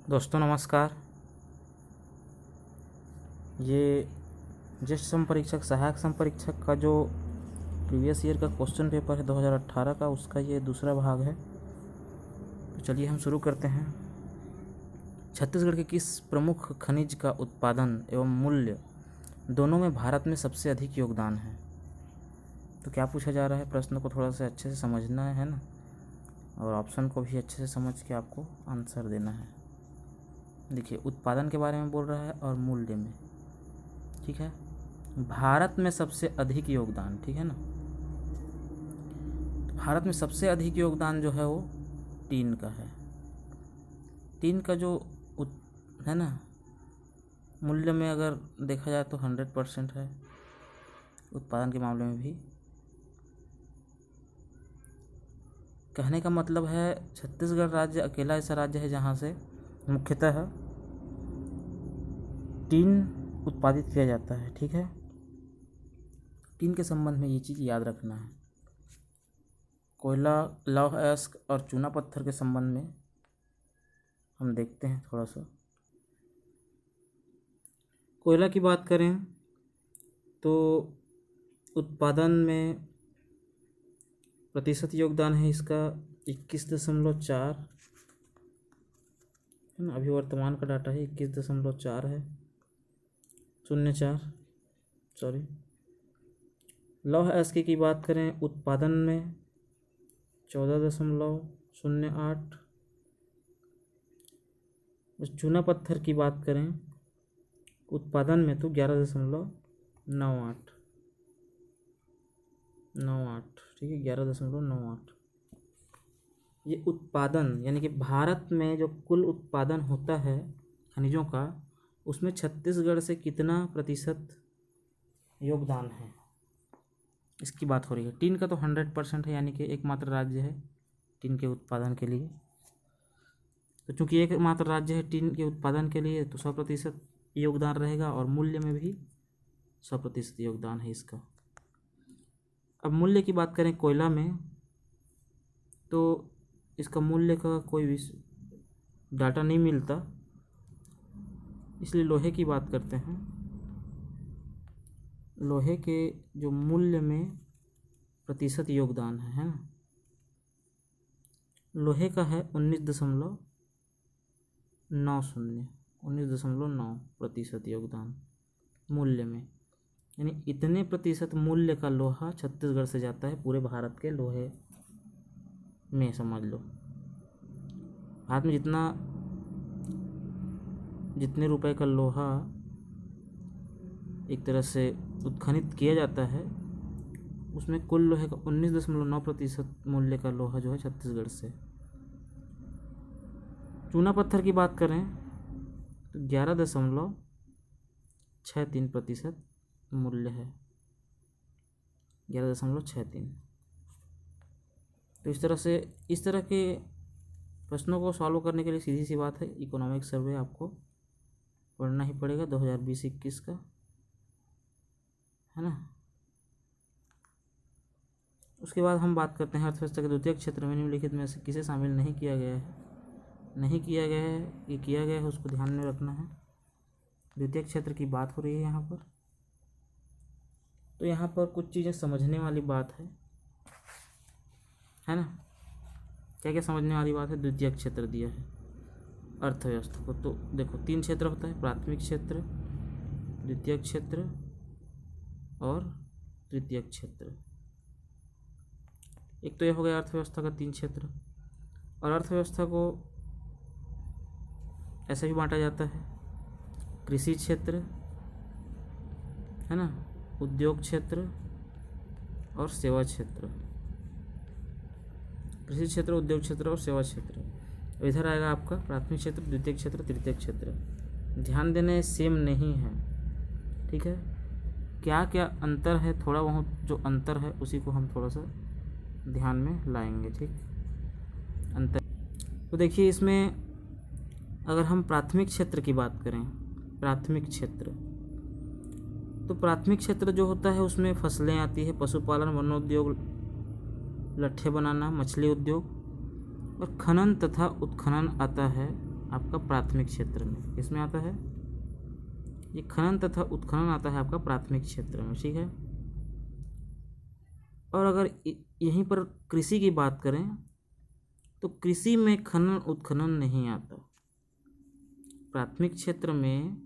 दोस्तों नमस्कार। ये ज्येष्ठ सम परीक्षक सहायक सम परीक्षक का जो प्रीवियस ईयर का क्वेश्चन पेपर है 2018 का, उसका ये दूसरा भाग है। तो चलिए हम शुरू करते हैं। छत्तीसगढ़ के किस प्रमुख खनिज का उत्पादन एवं मूल्य दोनों में भारत में सबसे अधिक योगदान है? तो क्या पूछा जा रहा है, प्रश्न को थोड़ा सा अच्छे से समझना है ना, और ऑप्शन को भी अच्छे से समझ के आपको आंसर देना है। देखिए, उत्पादन के बारे में बोल रहा है और मूल्य में, ठीक है। भारत में सबसे अधिक योगदान, ठीक है ना। भारत में सबसे अधिक योगदान जो है वो टीन का है। टीन का जो है ना, मूल्य में अगर देखा जाए तो 100% है, उत्पादन के मामले में भी। कहने का मतलब है छत्तीसगढ़ राज्य अकेला ऐसा राज्य है जहाँ से मुख्यतः टीन उत्पादित किया जाता है, ठीक है। टीन के संबंध में ये चीज़ याद रखना है। कोयला, लौह अयस्क और चूना पत्थर के संबंध में हम देखते हैं थोड़ा सा। कोयला की बात करें तो उत्पादन में प्रतिशत योगदान है इसका 21.4 है ना। अभी वर्तमान का डाटा है 21.4 है, 04 सॉरी। लौह अयस्क की बात करें उत्पादन में 14.08। चूना पत्थर की बात करें उत्पादन में तो 11.98, ठीक है, 11.98। ये उत्पादन यानी कि भारत में जो कुल उत्पादन होता है खनिजों का, उसमें छत्तीसगढ़ से कितना प्रतिशत योगदान है, इसकी बात हो रही है। टीन का तो 100% है, यानी कि एकमात्र राज्य है टीन के उत्पादन के लिए। तो चूंकि एकमात्र राज्य है टीन के उत्पादन के लिए, तो 100% योगदान रहेगा, और मूल्य में भी 100% योगदान है इसका। अब मूल्य की बात करें कोयला में, तो इसका मूल्य का कोई डाटा नहीं मिलता, इसलिए लोहे की बात करते हैं। लोहे के जो मूल्य में प्रतिशत योगदान है ना, लोहे का है 19.9% योगदान मूल्य में। यानी इतने प्रतिशत मूल्य का लोहा छत्तीसगढ़ से जाता है पूरे भारत के लोहे में, समझ लो। भारत में जितने रुपए का लोहा एक तरह से उत्खनित किया जाता है, उसमें कुल लोहे का 19.9% मूल्य का लोहा जो है छत्तीसगढ़ से। चूना पत्थर की बात करें तो 11.63% मूल्य है, 11.63। तो इस तरह के प्रश्नों को सॉल्व करने के लिए सीधी सी बात है, इकोनॉमिक सर्वे आपको पढ़ना ही पड़ेगा 2020-21 का, है ना। उसके बाद हम बात करते हैं अर्थव्यवस्था के द्वितीय क्षेत्र में निम्नलिखित में से किसे शामिल नहीं किया गया है। नहीं किया गया है, ये किया गया है, उसको ध्यान में रखना है। द्वितीय क्षेत्र की बात हो रही है यहाँ पर, तो यहाँ पर कुछ चीज़ें समझने वाली बात है ना। क्या क्या समझने वाली बात है? द्वितीय क्षेत्र दिया है अर्थव्यवस्था को, तो देखो 3 क्षेत्र होता है, प्राथमिक क्षेत्र, द्वितीय क्षेत्र और तृतीय क्षेत्र। एक तो यह हो गया अर्थव्यवस्था का 3 क्षेत्र। और अर्थव्यवस्था को ऐसे भी बांटा जाता है, कृषि क्षेत्र है ना, उद्योग क्षेत्र और सेवा क्षेत्र। कृषि क्षेत्र, उद्योग क्षेत्र और सेवा क्षेत्र। इधर आएगा आपका प्राथमिक क्षेत्र, द्वितीय क्षेत्र, तृतीय क्षेत्र। ध्यान देने सेम नहीं है, ठीक है। क्या क्या अंतर है, थोड़ा बहुत जो अंतर है उसी को हम थोड़ा सा ध्यान में लाएंगे, ठीक। अंतर तो देखिए, इसमें अगर हम प्राथमिक क्षेत्र की बात करें, प्राथमिक क्षेत्र, तो प्राथमिक क्षेत्र जो होता है उसमें फसलें आती है, पशुपालन, वनोद्योग, लट्ठे बनाना, मछली उद्योग, और खनन तथा उत्खनन आता है आपका प्राथमिक क्षेत्र में। किसमें आता है? ये खनन तथा उत्खनन आता है आपका प्राथमिक क्षेत्र में, ठीक है। और अगर यहीं पर कृषि की बात करें तो कृषि में खनन उत्खनन नहीं आता। प्राथमिक क्षेत्र में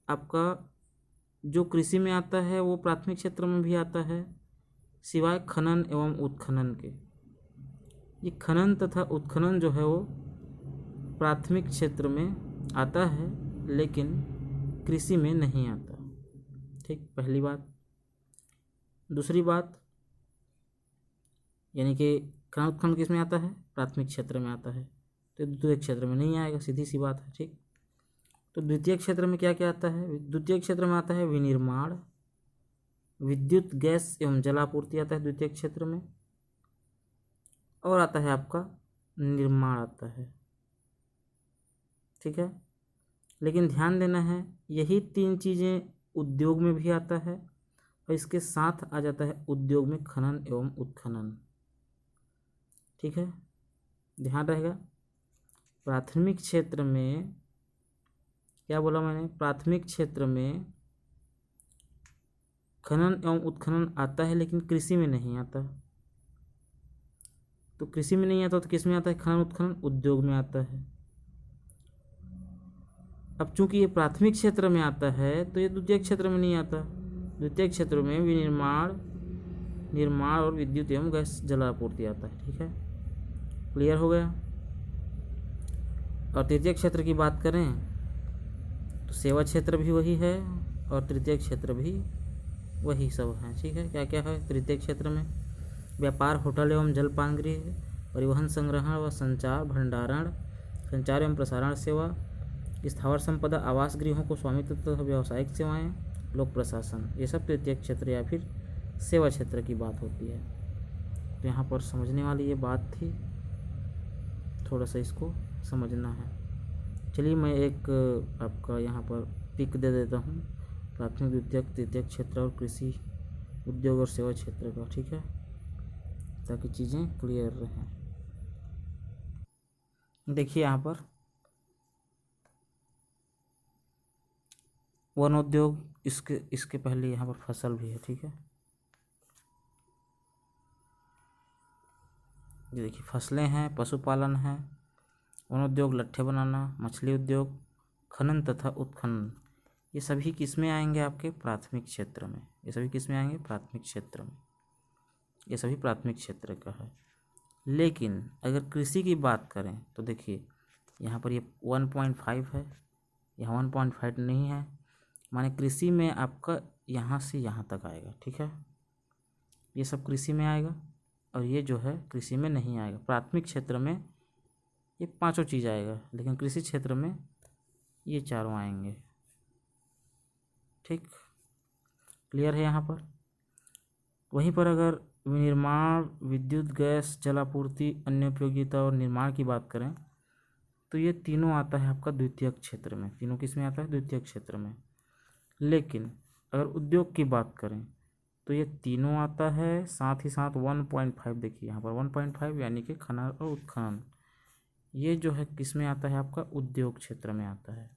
आपका जो कृषि में आता है वो प्राथमिक क्षेत्र में भी आता है, सिवाय खनन एवं उत्खनन के। ये खनन तथा उत्खनन जो है वो प्राथमिक क्षेत्र में आता है लेकिन कृषि में नहीं आता, ठीक, पहली बात। दूसरी बात, यानी कि खनन उत्खनन किस में आता है? प्राथमिक क्षेत्र में आता है, तो द्वितीय क्षेत्र में नहीं आएगा, सीधी सी बात है, ठीक। तो द्वितीय क्षेत्र में क्या क्या आता है? द्वितीय क्षेत्र में आता है विनिर्माण, विद्युत, गैस एवं जलापूर्ति आता है द्वितीय क्षेत्र में, और आता है आपका निर्माण आता है, ठीक है। लेकिन ध्यान देना है, यही तीन चीज़ें उद्योग में भी आता है और इसके साथ आ जाता है उद्योग में खनन एवं उत्खनन, ठीक है, ध्यान रहेगा। प्राथमिक क्षेत्र में क्या बोला मैंने? प्राथमिक क्षेत्र में खनन एवं उत्खनन आता है लेकिन कृषि में नहीं आता। तो कृषि में नहीं आता तो किस में आता है? खनन उत्खनन उद्योग में आता है। अब चूंकि ये प्राथमिक क्षेत्र में आता है तो ये द्वितीय क्षेत्र में नहीं आता। द्वितीय क्षेत्र में निर्माण और विद्युत एवं गैस जलापूर्ति आता है, ठीक है, क्लियर हो गया। और तृतीय क्षेत्र की बात करें तो सेवा क्षेत्र भी वही है और तृतीय क्षेत्र भी वही सब है, ठीक है। क्या क्या है तृतीय क्षेत्र में? व्यापार, होटल एवं जलपान गृह, परिवहन, संग्रहण व संचार, भंडारण, संचार एवं प्रसारण सेवा, स्थावर संपदा, आवास गृहों को स्वामित्व तथा व्यावसायिक सेवाएं, लोक प्रशासन, ये सब तृतीय क्षेत्र या फिर सेवा क्षेत्र की बात होती है। तो यहाँ पर समझने वाली ये बात थी, थोड़ा सा इसको समझना है। चलिए मैं एक आपका यहाँ पर पिक दे देता हूँ प्राथमिक, द्वितीयक, तृतीय क्षेत्र और कृषि, उद्योग और सेवा क्षेत्र का, ठीक है, ताकि चीज़ें क्लियर रहें। देखिए यहाँ पर वन उद्योग, इसके पहले यहाँ पर फसल भी है, ठीक है। ये देखिए फसलें हैं, पशुपालन है, वन उद्योग, लट्ठे बनाना, मछली उद्योग, खनन तथा उत्खनन, ये सभी किस में आएंगे? आपके प्राथमिक क्षेत्र में। ये सभी किस में आएंगे? प्राथमिक क्षेत्र में। ये सभी प्राथमिक क्षेत्र का है। लेकिन अगर कृषि की बात करें तो देखिए यहाँ पर ये 1.5 है, यहाँ 1.5 नहीं है, माने कृषि में आपका यहाँ से यहाँ तक आएगा, ठीक है, ये सब कृषि में आएगा और ये जो है कृषि में नहीं आएगा। प्राथमिक क्षेत्र में ये पांचों चीज़ आएगा लेकिन कृषि क्षेत्र में ये चारों आएंगे, ठीक, क्लियर है यहाँ पर। वहीं पर अगर विनिर्माण, विद्युत, गैस, जलापूर्ति, अन्य उपयोगिता और निर्माण की बात करें तो ये तीनों आता है आपका द्वितीय क्षेत्र में। तीनों किस में आता है? द्वितीय क्षेत्र में। लेकिन अगर उद्योग की बात करें तो ये तीनों आता है, साथ ही साथ 1.5, देखिए यहाँ पर 1.5 यानी कि खनन और उत्खनन, ये जो है किस में आता है? आपका उद्योग क्षेत्र में आता है,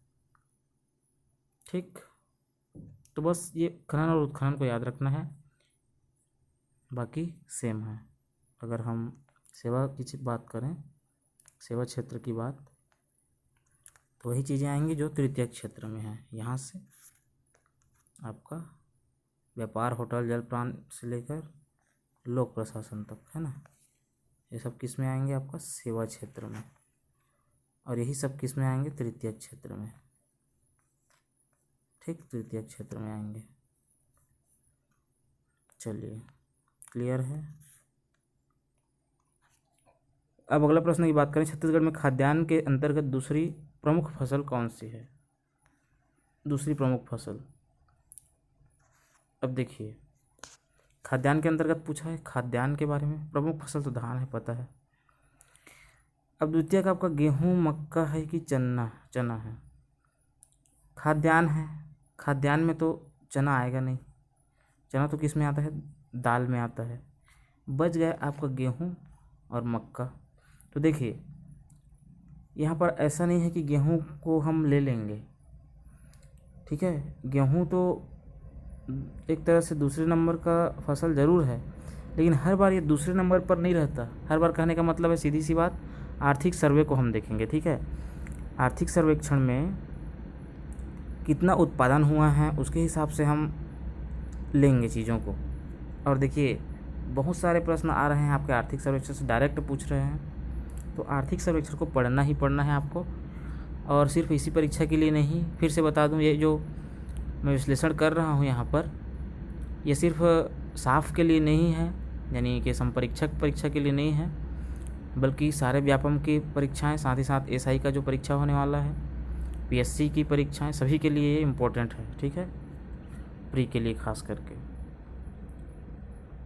ठीक। तो बस ये खनन और उत्खनन को याद रखना है, बाकी सेम है। अगर हम सेवा की बात करें, सेवा क्षेत्र की बात, तो वही चीज़ें आएंगी जो तृतीय क्षेत्र में है। यहाँ से आपका व्यापार, होटल, जलपान से लेकर लोक प्रशासन तक, है ना, ये सब किस में आएंगे? आपका सेवा क्षेत्र में। और यही सब किस में आएंगे? तृतीय क्षेत्र में, ठीक, तृतीय क्षेत्र में आएंगे। चलिए क्लियर है। अब अगला प्रश्न की बात करें, छत्तीसगढ़ में खाद्यान्न के अंतर्गत दूसरी प्रमुख फसल कौन सी है? दूसरी प्रमुख फसल, अब देखिए खाद्यान्न के अंतर्गत पूछा है, खाद्यान्न के बारे में, प्रमुख फसल तो धान है, पता है। अब द्वितीय का आपका गेहूँ, मक्का है कि चना है? खाद्यान्न है, खाद्यान्न में तो चना आएगा नहीं, चना तो किस में आता है? दाल में आता है। बच गया आपका गेहूँ और मक्का। तो देखिए यहाँ पर ऐसा नहीं है कि गेहूँ को हम ले लेंगे, ठीक है। गेहूँ तो एक तरह से दूसरे नंबर का फसल ज़रूर है, लेकिन हर बार ये दूसरे नंबर पर नहीं रहता। हर बार कहने का मतलब है, सीधी सी बात, आर्थिक सर्वे को हम देखेंगे, ठीक है। आर्थिक सर्वेक्षण में कितना उत्पादन हुआ है उसके हिसाब से हम लेंगे चीज़ों को। और देखिए, बहुत सारे प्रश्न आ रहे हैं आपके आर्थिक सर्वेक्षण से, डायरेक्ट पूछ रहे हैं, तो आर्थिक सर्वेक्षण को पढ़ना ही पढ़ना है आपको। और सिर्फ इसी परीक्षा के लिए नहीं, फिर से बता दूं, ये जो मैं विश्लेषण कर रहा हूँ यहाँ पर, ये सिर्फ साफ के लिए नहीं है, यानी कि संपरीक्षक परीक्षा के लिए नहीं है, बल्कि सारे व्यापम की परीक्षाएं, साथ ही साथ एसआई का जो परीक्षा होने वाला है, पीएससी की परीक्षाएं, सभी के लिए ये इम्पोर्टेंट है, ठीक है, प्री के लिए खास करके।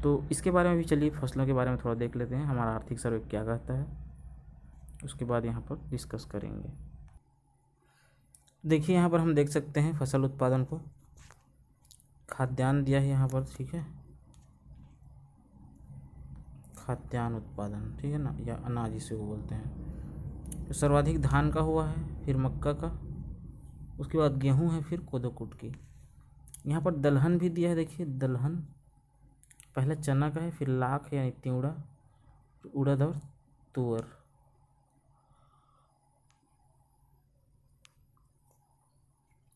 तो इसके बारे में भी चलिए, फसलों के बारे में थोड़ा देख लेते हैं, हमारा आर्थिक सर्वे क्या कहता है, उसके बाद यहाँ पर डिस्कस करेंगे। देखिए, यहाँ पर हम देख सकते हैं फसल उत्पादन को, खाद्यान्न दिया है यहाँ पर, ठीक है, खाद्यान्न उत्पादन, ठीक है ना, या अनाज इसे वो बोलते हैं। तो सर्वाधिक धान का हुआ है, फिर मक्का का, उसके बाद गेहूं है, फिर कोदो कुटकी। यहाँ पर दलहन भी दिया है, देखिए दलहन, पहले चना का है, फिर लाख यानी तिवड़ा, उड़द और तुअर।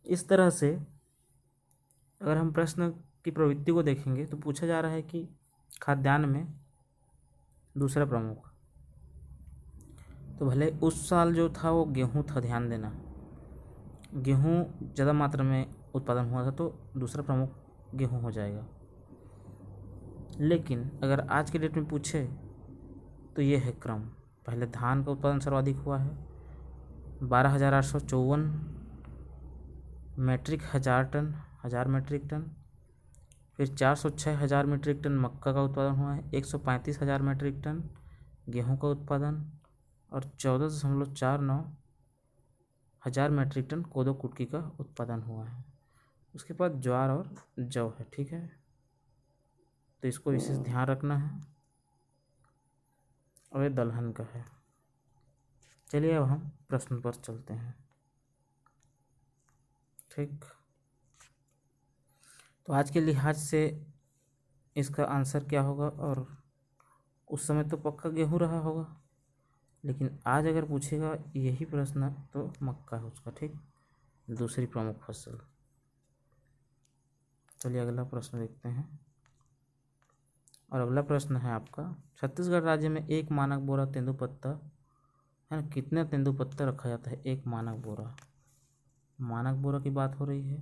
इस तरह से अगर हम प्रश्न की प्रवृत्ति को देखेंगे तो पूछा जा रहा है कि खाद्यान्न में दूसरा प्रमुख, तो भले उस साल जो था वो गेहूं था, ध्यान देना, गेहूं ज़्यादा मात्रा में उत्पादन हुआ था, तो दूसरा प्रमुख गेहूं हो जाएगा। लेकिन अगर आज के डेट में पूछे तो ये है क्रम, पहले धान का उत्पादन सर्वाधिक हुआ है, 12,854 मीट्रिक हज़ार मीट्रिक टन, फिर 406,000 मीट्रिक टन मक्का का उत्पादन हुआ है, 135,000 मीट्रिक टन गेहूं का उत्पादन, और 14.49 हज़ार मीट्रिक टन कोदो कुटकी का उत्पादन हुआ है। उसके बाद ज्वार और जौ है, ठीक है, तो इसको विशेष ध्यान रखना है। और ये दलहन का है। चलिए अब हम प्रश्न पर चलते हैं, ठीक। तो आज के लिहाज से इसका आंसर क्या होगा, और उस समय तो पक्का गेहूं रहा होगा, लेकिन आज अगर पूछेगा यही प्रश्न तो मक्का है उसका, ठीक, दूसरी प्रमुख फसल। चलिए अगला प्रश्न देखते हैं। और अगला प्रश्न है आपका, छत्तीसगढ़ राज्य में एक मानक बोरा तेंदुपत्ता है ना, कितने तेंदुपत्ता रखा जाता है, एक मानक बोरा, मानक बोरा की बात हो रही है,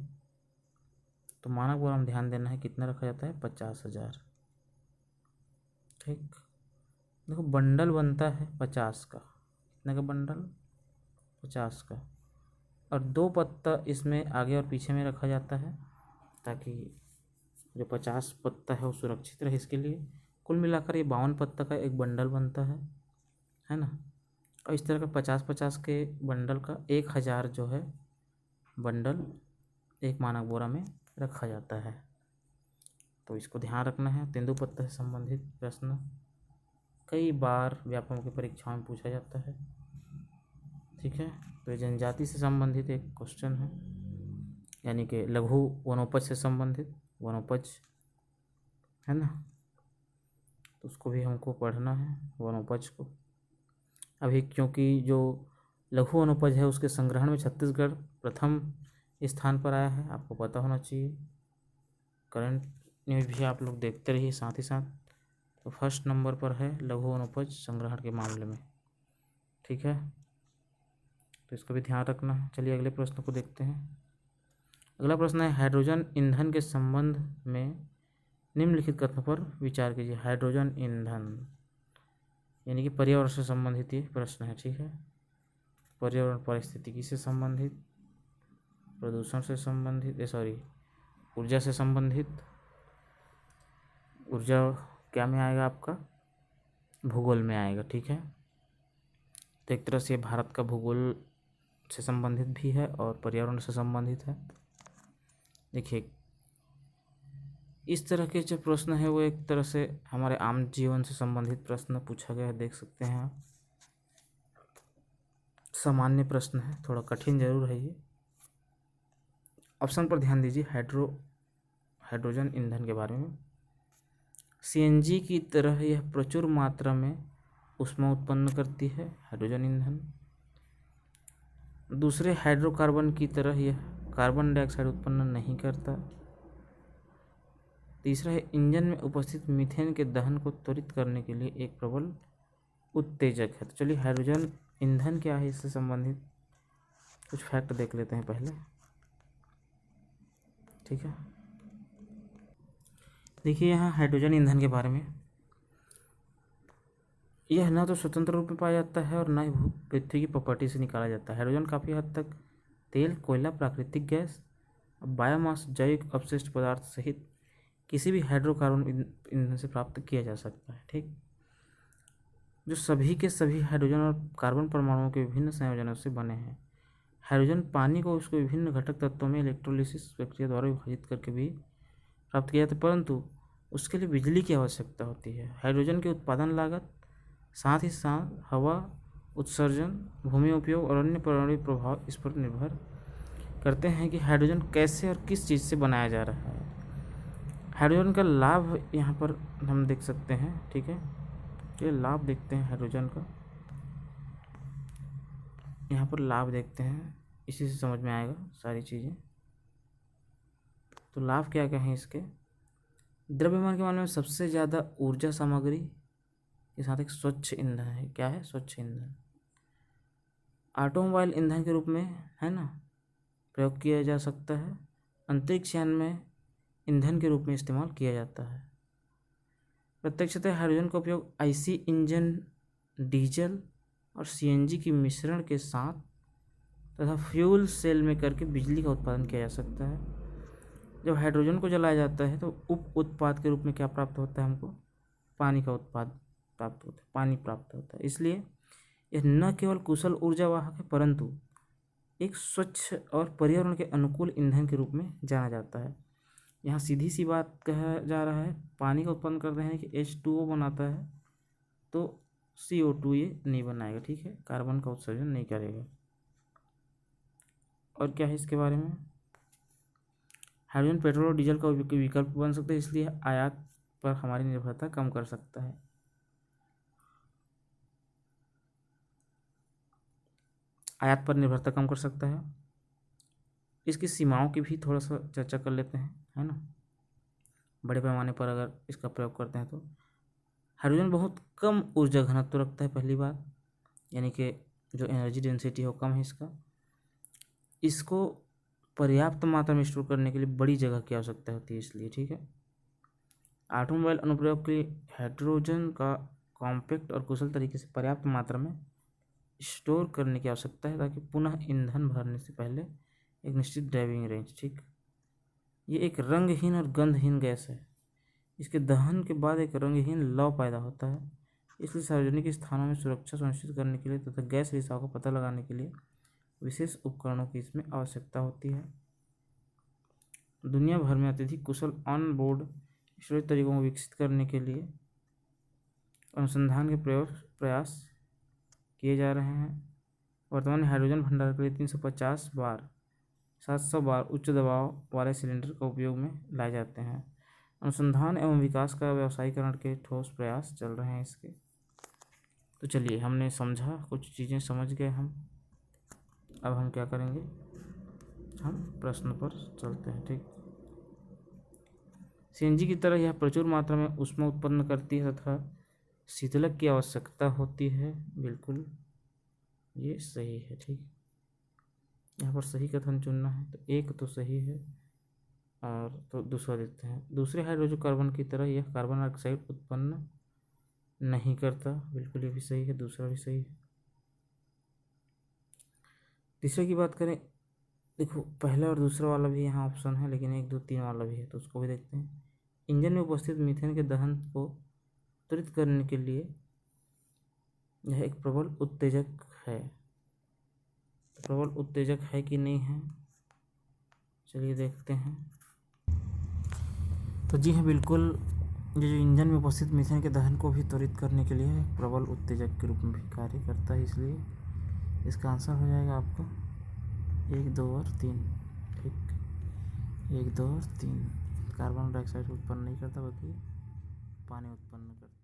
तो मानक बोरा में ध्यान देना है कितना रखा जाता है, 50,000, ठीक। देखो बंडल बनता है 50 का, कितने का बंडल, 50 का, और 2 पत्ता इसमें आगे और पीछे में रखा जाता है, ताकि जो 50 पत्ता है वो सुरक्षित रहे, इसके लिए कुल मिलाकर ये 52 पत्ता का एक बंडल बनता है ना। और इस तरह का 50-50 के बंडल का 1,000 जो है बंडल एक मानक बोरा में रखा जाता है, तो इसको ध्यान रखना है। तेंदुपत्ता से संबंधित प्रश्न कई बार व्यापकों की परीक्षाओं में पूछा जाता है, ठीक है। तो ये जनजाति से संबंधित एक क्वेश्चन है, यानी कि लघु वनोपज से संबंधित वनोपज है ना, तो उसको भी हमको पढ़ना है, वनोपज को। अभी क्योंकि जो लघु वनोपज है उसके संग्रहण में छत्तीसगढ़ प्रथम स्थान पर आया है, आपको पता होना चाहिए, करंट न्यूज़ भी आप लोग देखते रहिए साथ ही साथ। तो फर्स्ट नंबर पर है लघु वनोपज संग्रहण के मामले में, ठीक है, तो इसको भी ध्यान रखना है। चलिए अगले प्रश्न को देखते हैं। अगला प्रश्न है, हाइड्रोजन ईंधन के संबंध में निम्नलिखित कथनों पर विचार कीजिए। हाइड्रोजन ईंधन यानी कि पर्यावरण से संबंधित ये प्रश्न है, ठीक है, पर्यावरण पारिस्थितिकी से संबंधित, प्रदूषण से संबंधित, ऊर्जा से संबंधित। ऊर्जा क्या में आएगा आपका, भूगोल में आएगा, ठीक है। तो एक तरह से भारत का भूगोल से संबंधित भी है और पर्यावरण से संबंधित है। देखिए इस तरह के जो प्रश्न है वो एक तरह से हमारे आम जीवन से संबंधित प्रश्न पूछा गया है, देख सकते हैं आप। सामान्य प्रश्न है, थोड़ा कठिन जरूर है ये। ऑप्शन पर ध्यान दीजिए, हाइड्रोजन ईंधन के बारे में। सीएनजी की तरह यह प्रचुर मात्रा में ऊष्मा उत्पन्न करती है, हाइड्रोजन ईंधन। दूसरे हाइड्रोकार्बन की तरह यह कार्बन डाइऑक्साइड उत्पन्न नहीं करता। तीसरा है, इंजन में उपस्थित मीथेन के दहन को त्वरित करने के लिए एक प्रबल उत्तेजक है। तो चलिए हाइड्रोजन ईंधन क्या है, इससे संबंधित कुछ फैक्ट देख लेते हैं पहले। ठीक है, देखिए यहाँ हाइड्रोजन ईंधन के बारे में, यह न तो स्वतंत्र रूप में पाया जाता है और न ही पृथ्वी की प्रॉपर्टी से निकाला जाता है। हाइड्रोजन काफ़ी हद तक तेल, कोयला, प्राकृतिक गैस, बायोमास, जैविक अपशिष्ट पदार्थ सहित किसी भी हाइड्रोकार्बन ईंधन से प्राप्त किया जा सकता है। ठीक, जो सभी के सभी हाइड्रोजन और कार्बन परमाणुओं के विभिन्न संयोजनों से बने हैं। हाइड्रोजन पानी को उसके विभिन्न घटक तत्वों में इलेक्ट्रोलिसिस प्रक्रिया द्वारा विभाजित करके भी प्राप्त किया जाता है, परंतु उसके लिए बिजली की आवश्यकता होती है। हाइड्रोजन की उत्पादन लागत, साथ ही साथ हवा उत्सर्जन, भूमि उपयोग और अन्य पर्यावरणीय प्रभाव इस पर निर्भर करते हैं कि हाइड्रोजन कैसे और किस चीज़ से बनाया जा रहा है। हाइड्रोजन का लाभ यहाँ पर हम देख सकते हैं। ठीक है, ये लाभ देखते हैं हाइड्रोजन का, यहाँ पर लाभ देखते हैं, इसी से समझ में आएगा सारी चीज़ें। तो लाभ क्या क्या हैं इसके? द्रव्यमान के मामले में सबसे ज़्यादा ऊर्जा सामग्री के साथ एक स्वच्छ ईंधन है। क्या है? स्वच्छ ईंधन। ऑटोमोबाइल ईंधन के रूप में है ना प्रयोग किया जा सकता है। अंतरिक्ष यान में ईंधन के रूप में इस्तेमाल किया जाता है। प्रत्यक्षतः हाइड्रोजन का उपयोग आईसी इंजन, डीजल और सीएनजी की मिश्रण के साथ तथा फ्यूल सेल में करके बिजली का उत्पादन किया जा सकता है। जब हाइड्रोजन को जलाया जाता है तो उप उत्पाद के रूप में क्या प्राप्त होता है? हमको पानी का उत्पाद प्राप्त होता है, पानी प्राप्त होता है। इसलिए यह न केवल कुशल ऊर्जा वाहक है, परंतु एक स्वच्छ और पर्यावरण के अनुकूल ईंधन के रूप में जाना जाता है। यहाँ सीधी सी बात कहा जा रहा है, पानी का उत्पन्न करते हैं कि H2O बनाता है तो CO2 ये नहीं बनाएगा। ठीक है, कार्बन का उत्सर्जन नहीं करेगा। और क्या है इसके बारे में? हाइड्रोजन पेट्रोल और डीजल का विकल्प बन सकता है, इसलिए आयात पर हमारी निर्भरता कम कर सकता है। आयात पर निर्भरता कम कर सकता है। इसकी सीमाओं की भी थोड़ा सा चर्चा कर लेते हैं, है ना। बड़े पैमाने पर अगर इसका प्रयोग करते हैं तो हाइड्रोजन बहुत कम ऊर्जा घनत्व रखता है, पहली बात, यानी कि जो एनर्जी डेंसिटी हो कम है इसका। इसको पर्याप्त मात्रा में स्टोर करने के लिए बड़ी जगह की आवश्यकता होती है, इसलिए। ठीक है, ऑटोमोबाइल अनुप्रयोग के लिए हाइड्रोजन का कॉम्पैक्ट और कुशल तरीके से पर्याप्त मात्रा में स्टोर करने की आवश्यकता है, ताकि पुनः ईंधन भरने से पहले एक निश्चित ड्राइविंग रेंज। ठीक, ये एक रंगहीन और गंधहीन गैस है। इसके दहन के बाद एक रंगहीन लौ पैदा होता है। इसलिए सार्वजनिक स्थानों में सुरक्षा सुनिश्चित करने के लिए तथा गैस रिसाव का पता लगाने के लिए विशेष उपकरणों की इसमें आवश्यकता होती है। दुनिया भर में अत्यधिक कुशल ऑन बोर्ड स्टोरेज तरीकों को विकसित करने के लिए अनुसंधान के प्रयास किए जा रहे हैं। वर्तमान में हाइड्रोजन भंडार के लिए 350 बार 700 बार उच्च दबाव वाले सिलेंडर का उपयोग में लाए जाते हैं। अनुसंधान एवं विकास का व्यावसायीकरण के ठोस प्रयास चल रहे हैं इसके। तो चलिए, हमने समझा, कुछ चीज़ें समझ गए हम। अब हम क्या करेंगे, हम प्रश्न पर चलते हैं। ठीक, सीएनजी की तरह यह प्रचुर मात्रा में ऊष्मा उत्पन्न करती है तथा शीतलक की आवश्यकता होती है। बिल्कुल, ये सही है। ठीक, यहाँ पर सही कथन चुनना है, तो एक तो सही है और तो दूसरा देखते हैं। दूसरे हाइड्रोजन की तरह यह कार्बन डाइऑक्साइड उत्पन्न नहीं करता। बिल्कुल, ये भी सही है, दूसरा भी सही है। तीसरे की बात करें, देखो पहला और दूसरा वाला भी यहाँ ऑप्शन है, लेकिन 1, 2, 3 वाला भी है, तो उसको भी देखते हैं। इंजन में उपस्थित मीथेन के दहन को त्वरित करने के लिए यह एक प्रबल उत्तेजक है। प्रबल उत्तेजक है कि नहीं है, चलिए देखते हैं। तो जी हाँ, बिल्कुल, ये जो इंजन में उपस्थित मीथेन के दहन को भी त्वरित करने के लिए प्रबल उत्तेजक के रूप में भी कार्य करता है, इसलिए इसका आंसर हो जाएगा आपका 1, 2 और 3। ठीक, 1, 2 और 3। कार्बन डाइऑक्साइड उत्पन्न नहीं करता बल्कि पानी उत्पन्न करता है।